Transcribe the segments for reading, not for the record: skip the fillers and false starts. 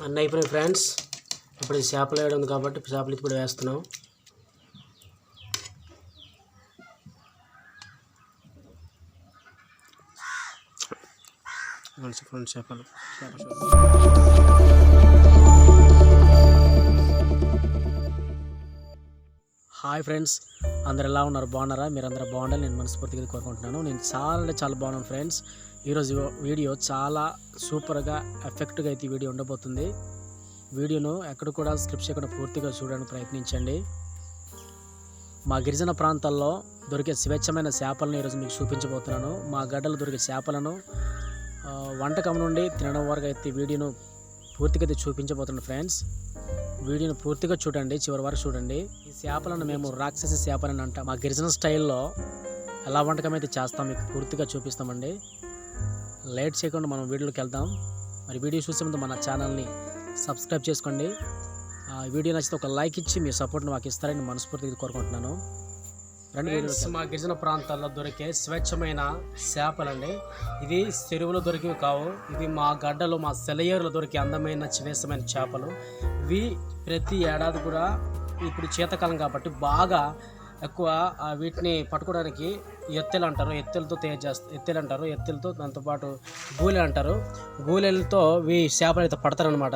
అన్నీ అయిపోయినాయి ఫ్రెండ్స్. ఇప్పుడు ఈ చేపలు వేయడం ఉంది కాబట్టి చేపలు ఇప్పుడు వేస్తున్నాం. ఫ్రెండ్స్ చేపలు హాయ్ ఫ్రెండ్స్, అందరు ఎలా ఉన్నారు? బాగున్నారా? మీరందరూ బాగుండాలి నేను మనస్ఫూర్తిగా కోరుకుంటున్నాను. నేను చాలా బాగున్నాను ఫ్రెండ్స్. ఈరోజు వీడియో చాలా సూపర్గా ఎఫెక్ట్గా అయితే వీడియో ఉండబోతుంది. వీడియోను ఎక్కడ కూడా స్క్రిప్ట్ చేయకుండా పూర్తిగా చూడడానికి ప్రయత్నించండి. మా గిరిజన ప్రాంతాల్లో దొరికే స్వేచ్ఛమైన చేపలను ఈరోజు మీకు చూపించబోతున్నాను. మా గడ్డలు దొరికే చేపలను వంటకం నుండి తినడం వరకు అయితే వీడియోను పూర్తిగా అయితే చూపించబోతున్నాను ఫ్రెండ్స్. వీడియోను పూర్తిగా చూడండి, చివరి వరకు చూడండి. ఈ చేపలను మేము రాక్షస చేపలని అంటాం. మా గిరిజన స్టైల్లో ఎలా వంటకం అయితే చేస్తాం మీకు పూర్తిగా చూపిస్తామండి. లేట్ చేయకుండా మనం వీడియోలోకి వెళ్దాం. మరి వీడియో చూసే ముందు మన ఛానల్ని సబ్స్క్రైబ్ చేసుకోండి. వీడియో నచ్చితే ఒక లైక్ ఇచ్చి మీ సపోర్ట్ని మాకు ఇస్తారని మనస్ఫూర్తిగా కోరుకుంటున్నాను. మా గిరిజన ప్రాంతాల్లో దొరికే స్వచ్ఛమైన చేపలండి. ఇది చెరువులో దొరికేవి కావు. ఇది మా గడ్డలో మా సెలయేరులో దొరికే అందమైన స్వేచ్ఛమైన చేపలు. ఇవి ప్రతి ఏడాది కూడా ఇప్పుడు శీతాకాలం కాబట్టి బాగా ఎక్కువ వీటిని పట్టుకోవడానికి ఎత్తెలు అంటారు. ఎత్తెలతో తయారు చేస్తారు. ఎత్తెలు అంటారు. ఎత్తెలతో దాంతోపాటు గూలెలు అంటారు. గూలెలతో ఇవి చేపలు అయితే పడతారనమాట.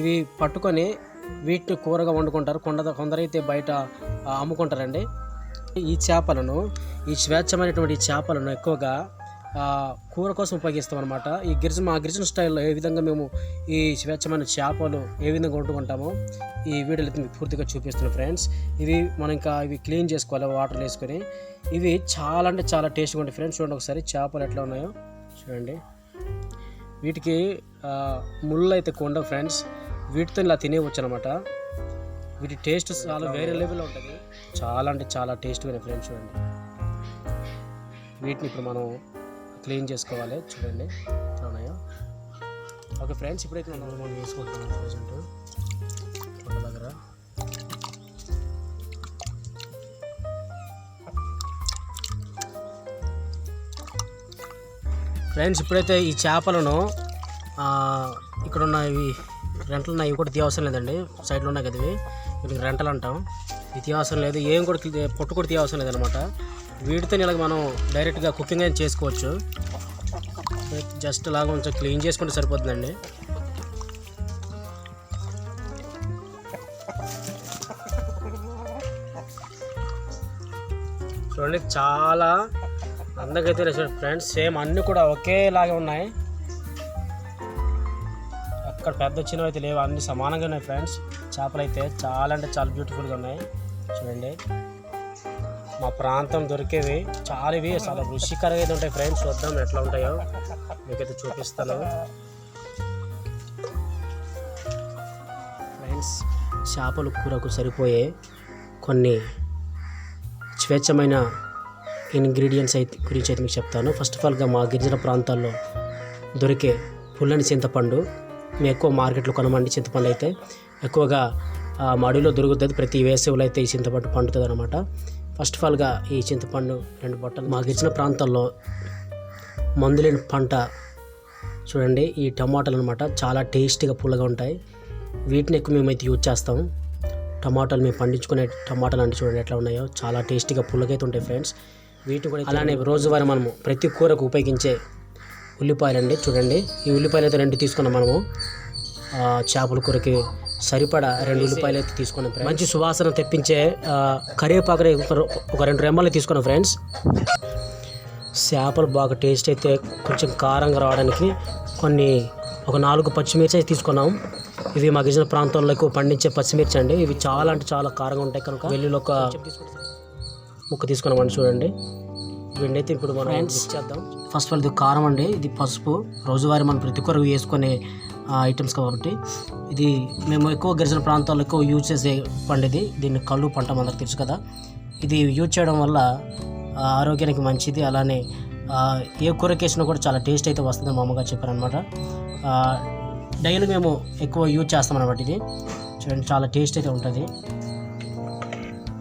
ఇవి పట్టుకొని వీటిని కూరగా వండుకుంటారు. కొందరైతే బయట అమ్ముకుంటారండి. ఈ చేపలను, ఈ స్వేచ్ఛమైనటువంటి చేపలను ఎక్కువగా కూర కోసం ఉపయోగిస్తాం అనమాట. మా గిరిజన స్టైల్లో ఏ విధంగా మేము ఈ స్వేచ్ఛమైన చేపలు ఏ విధంగా వండుకుంటామో ఈ వీడియోలో మీకు పూర్తిగా చూపిస్తున్నాం ఫ్రెండ్స్. ఇవి క్లీన్ చేసుకోవాలి వాటర్లో వేసుకొని. ఇవి చాలా అంటే చాలా టేస్ట్గా ఉంటాయి ఫ్రెండ్స్. చూడండి ఒకసారి చేపలు ఎట్లా ఉన్నాయో చూడండి. వీటికి ముళ్ళు అయితే ఉండవు ఫ్రెండ్స్. వీటితో ఇలా తినేవచ్చు అనమాట. వీటి టేస్ట్ చాలా వేరే లెవెల్లో ఉంటుంది. చాలా అంటే చాలా టేస్ట్గా ఫ్రెండ్స్. చూడండి, వీటిని ఇప్పుడు మనం క్లీన్ చేసుకోవాలి. చూడండి ఎట్లా ఉన్నాయో. ఓకే ఫ్రెండ్స్, ఇప్పుడైతే మనం వేసుకుంటున్నాం ప్రజెంట్ కొండ దగ్గర. ఫ్రెండ్స్, ఇప్పుడైతే ఈ చేపలను ఇక్కడ ఉన్న ఇవి రెంటలు ఉన్నాయి. ఇవి కూడా తీయవసరం లేదండి. సైడ్లో ఉన్నాయి కదా, ఇవి రెంటలు అంటాం. ఇది తీయవసరం లేదు. ఏం కూడా పొట్టు కూడా తీయవసరం లేదనమాట. వీటితో ఇలాగ మనం డైరెక్ట్గా కుకింగ్ అయినా చేసుకోవచ్చు. జస్ట్ ఇలాగ కొంచెం క్లీన్ చేసుకుంటే సరిపోతుందండి. చూడండి చాలా అందంగా అయితే ఫ్రెండ్స్. సేమ్ అన్నీ కూడా ఒకేలాగే ఉన్నాయి. అక్కడ పెద్ద చిన్నవి అయితే లేవు, అన్నీ సమానంగా ఉన్నాయి ఫ్రెండ్స్. చేపలు అయితే చాలా అంటే చాలా బ్యూటిఫుల్గా ఉన్నాయి. చూడండి, మా ప్రాంతం దొరికేవి చాలా రుచికరంగా అయితే ఉంటాయి ఫ్రెండ్స్. చూద్దాం ఎట్లా ఉంటాయో మీకైతే చూపిస్తాను ఫ్రెండ్స్. చేపలు కూరకు సరిపోయే కొన్ని స్వేచ్ఛమైన ఇంగ్రీడియంట్స్ గురించి అయితే మీకు చెప్తాను. ఫస్ట్ ఆఫ్ ఆల్గా మా గిరిజన ప్రాంతాల్లో దొరికే పుల్లని చింతపండు. మేము ఎక్కువ మార్కెట్లో కొనమండి. చింతపండు అయితే ఎక్కువగా మా అడవిలో దొరుకుతుంది. ప్రతి వేసవిలో అయితే ఈ చింతపండు పండుతుంది అనమాట. ఫస్ట్ ఆఫ్ ఆల్గా ఈ చింతపండు 2 బొట్టలు. మా గిరిజన ప్రాంతాల్లో మందులేని పంట చూడండి ఈ టమాటాలు అనమాట. చాలా టేస్టీగా పుల్లగా ఉంటాయి. వీటిని ఎక్కువ మేమైతే యూజ్ చేస్తాం. టమాటాలు మేము పండించుకునే టమాటాలు అంటే చూడండి ఎట్లా ఉన్నాయో. చాలా టేస్టీగా పుల్లగా అయితే ఉంటాయి ఫ్రెండ్స్. వీటిని కూడా అలానే రోజువారీ మనము ప్రతి కూరకు ఉపయోగించే ఉల్లిపాయలు అండి. చూడండి, ఈ ఉల్లిపాయలు అయితే 2 తీసుకున్నాం మనము. చేపల కూరకి సరిపడా 2 ఉల్లిపాయలు అయితే తీసుకున్నాం. మంచి సువాసన తెప్పించే కరివేపాకు ఒక 2 రెమ్మలు తీసుకున్నాం ఫ్రెండ్స్. చేపలు బాగా టేస్ట్ అయితే కొంచెం కారంగా రావడానికి ఒక 4 పచ్చిమిర్చి అయితే తీసుకున్నాం. ఇవి మా గిరిజన ప్రాంతాల్లో ఎక్కువ పండించే పచ్చిమిర్చి అండి. ఇవి చాలా అంటే చాలా కారంగా ఉంటాయి కనుక వెల్లుల్లి ఒక ముక్క తీసుకున్నామండి. చూడండి, వీడిని అయితే ఇప్పుడు మనం మిక్స్ చేద్దాం. ఫస్ట్ ఆఫ్ ఆల్ ఇది కారం అండి, ఇది పసుపు. రోజువారీ మనం ప్రతి ఒక్కరు వేసుకునే ఐటమ్స్ కాబట్టి ఇది మేము ఎక్కువ గిరిజన ప్రాంతాల్లో ఎక్కువ యూజ్ చేసే పండుది. దీన్ని కళ్ళు పంట అందరికి తెలుసు కదా. ఇది యూజ్ చేయడం వల్ల ఆరోగ్యానికి మంచిది. అలానే ఏ కూరకేసినా కూడా చాలా టేస్ట్ అయితే వస్తుంది మా అమ్మగారు చెప్పారనమాట. డైలీ మేము ఎక్కువ యూజ్ చేస్తాం అనమాట. ఇది చూడండి చాలా టేస్ట్ అయితే ఉంటుంది.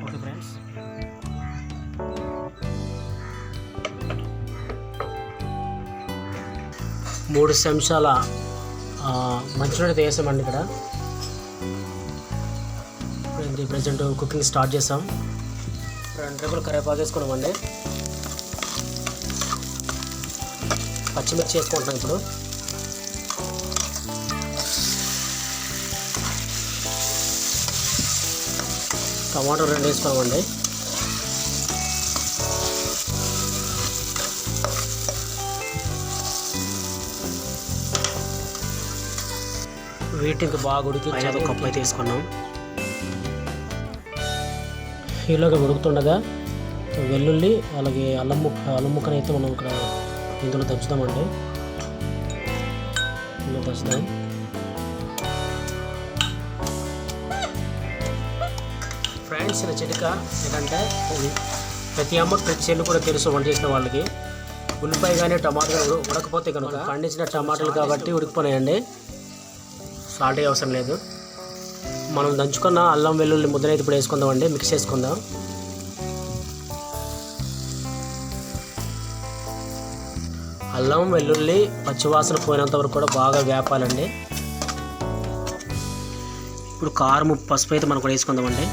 ఓకే ఫ్రెండ్స్, 3 చెంచాల మంచినీళ్ళు అయితే వేసామండి ఇక్కడ. ప్రజెంట్ కుకింగ్ స్టార్ట్ చేసాం. 2 రెబ్బలు కరివేపాకు వేసుకున్నామండి. పచ్చిమిర్చి వేసుకుంటున్నాం ఇప్పుడు. టమాటో 2 వేసుకోమండి. వీటికి బాగా ఉడికి ఒక కప్పు అయితే వేసుకున్నాం. ఈలోగా ఉడుకుతుండగా వెల్లుల్లి అలాగే అల్లం ముక్కనైతే మనం ఇక్కడ ఇందులో దంచుతామండి. ఇందులో దంచుతాం. ఫ్రెండ్స్ ఇలా చిటిక ఏంటంటే ప్రతి అమ్మకు ప్రతి చెల్లు కూడా తెలుసు వంట చేసిన వాళ్ళకి. ఉల్లిపాయ కానీ టమాటా ఉడకపోతే కనుక పండించిన టమాటాలు కాబట్టి ఉడికిపోయాయండి. సాల్ట్ అవసరం లేదు. మనం దంచుకున్న అల్లం వెల్లుల్లి ముద్దనైతే ఇప్పుడు వేసుకుందామండి. మిక్స్ చేసుకుందాం. అల్లం వెల్లుల్లి పచ్చివాసన పోయినంత వరకు కూడా బాగా వేపాలండి. ఇప్పుడు కారం పసుపు అయితే మనం కూడా వేసుకుందామండి.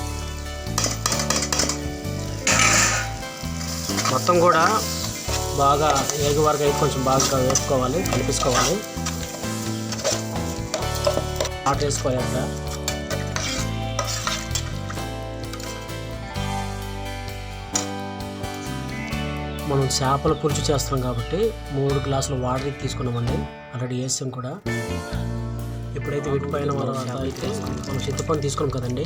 మొత్తం కూడా బాగా ఏగు వరకు అయితే కొంచెం బాగా వేసుకోవాలి, కలిపేసుకోవాలి. ఆట వేసుకోవాలి. అక్కడ మనం చేపల పులుసు చేస్తున్నాం కాబట్టి 3 గ్లాసుల వాటర్ తీసుకున్నామండి. ఆల్రెడీ వేసాం కూడా. ఇప్పుడైతే వీటిపైన అయితే మనం చింతపండు తీసుకున్నాం కదండి,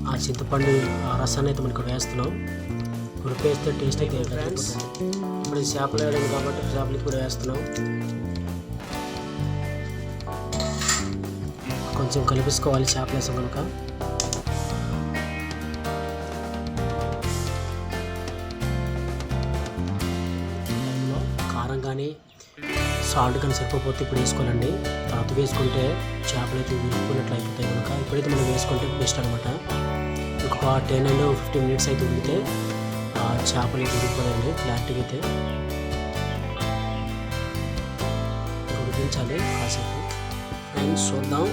ఆ చింతపండు ఆ రసాన్ని అయితే మనం ఇక్కడ వేస్తున్నాం. ఉడిపేస్తే టేస్ట్ అయితే ఫ్రెండ్స్. ఇప్పుడు ఈ చేపలు వేయడం కాబట్టి చేపలకి కూడా వేస్తున్నాం. కొంచెం కలిపేసుకోవాలి చేపలు వేసాం కనుక. కారం కానీ సాల్ట్ కానీ సరిపోతే ఇప్పుడు వేసుకోవాలండి. తర్వాత వేసుకుంటే చేపలు అయితే విరుక్కున్నట్లు అయిపోతాయి కనుక ఇప్పుడైతే మనం వేసుకుంటే బెస్ట్ అనమాట. ఇంకొక 10 and 15 minutes అయితే ఉడికితే ఆ చేపలు అయితే ఉడికిపోయాయండి క్లారిటీగా అయితే. ఉడికించాలి కాసేపు. ఫ్రెండ్స్ చూద్దాం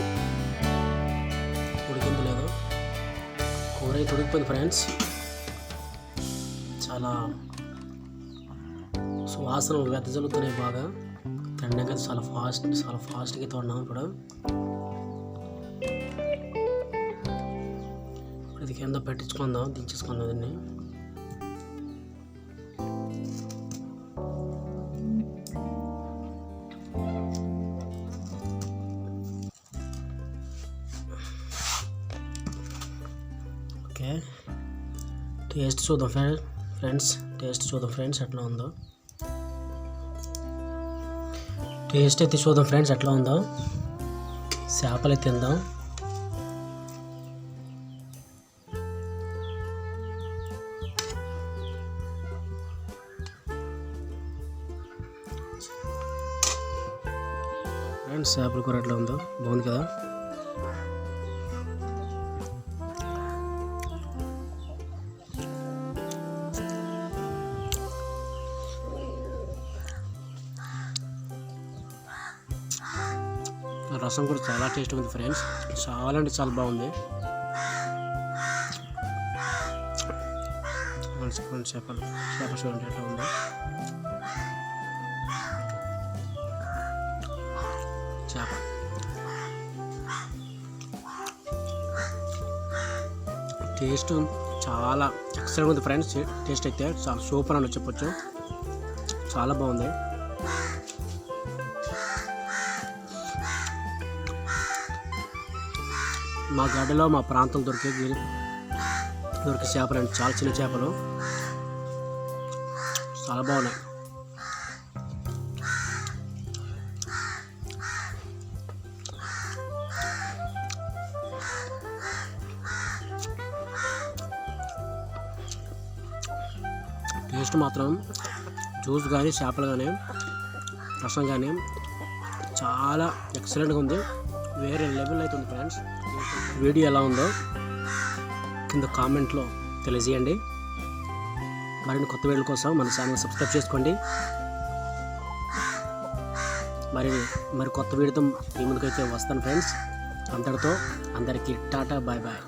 ఉడికింది లేదు. కూర అయితే ఉడికిపోయింది ఫ్రెండ్స్. చాలా సువాసన వెదజల్లుతున్నాయి బాగా. తినడానికి చాలా ఫాస్ట్గా అయితే ఉన్నాం ఇప్పుడు. ఇది కింద పెట్టించుకుందాం, దించేసుకుందాం దీన్ని. ఓకే, టేస్ట్ చూద్దాం ఫ్రెండ్స్. టేస్ట్ చూద్దాం ఫ్రెండ్స్ ఎట్లా ఉందో. టేస్ట్ అయితే చూద్దాం ఫ్రెండ్స్ ఎట్లా ఉందో. చేపలు అయితే తిందాం. ఫ్రెండ్స్ చేపల కూర ఎట్లా ఉందో, బాగుంది కదా. రసం కూడా చాలా టేస్ట్ ఉంది ఫ్రెండ్స్. చాలా అంటే చాలా బాగుంది. చేప చూడండి ఎట్లా ఉందో. చేప టేస్ట్ చాలా ఎక్సలెంట్ ఉంది ఫ్రెండ్స్. టేస్ట్ అయితే చాలా సూపర్ అని చెప్పొచ్చు. చాలా బాగుంది. మా గడ్డలో మా ప్రాంతం దొరికే చేపలు అండి. చాలా చిన్న చేపలు, చాలా బాగున్నాయి. టేస్ట్ మాత్రం జ్యూస్ కానీ చేపలు కానీ రసం కానీ చాలా ఎక్సలెంట్గా ఉంది. వేరే లెవెల్ అయితే ఉంది ఫ్రెండ్స్. వీడియో ఎలా ఉందో కింద కామెంట్లో తెలియజేయండి. మరిన్ని కొత్త వీడియోల కోసం మన ఛానల్ సబ్స్క్రైబ్ చేసుకోండి. మరి కొత్త వీడియోతో మీ ముందుకైతే వస్తాను ఫ్రెండ్స్. అంతటితో అందరికీ టాటా బాయ్ బాయ్.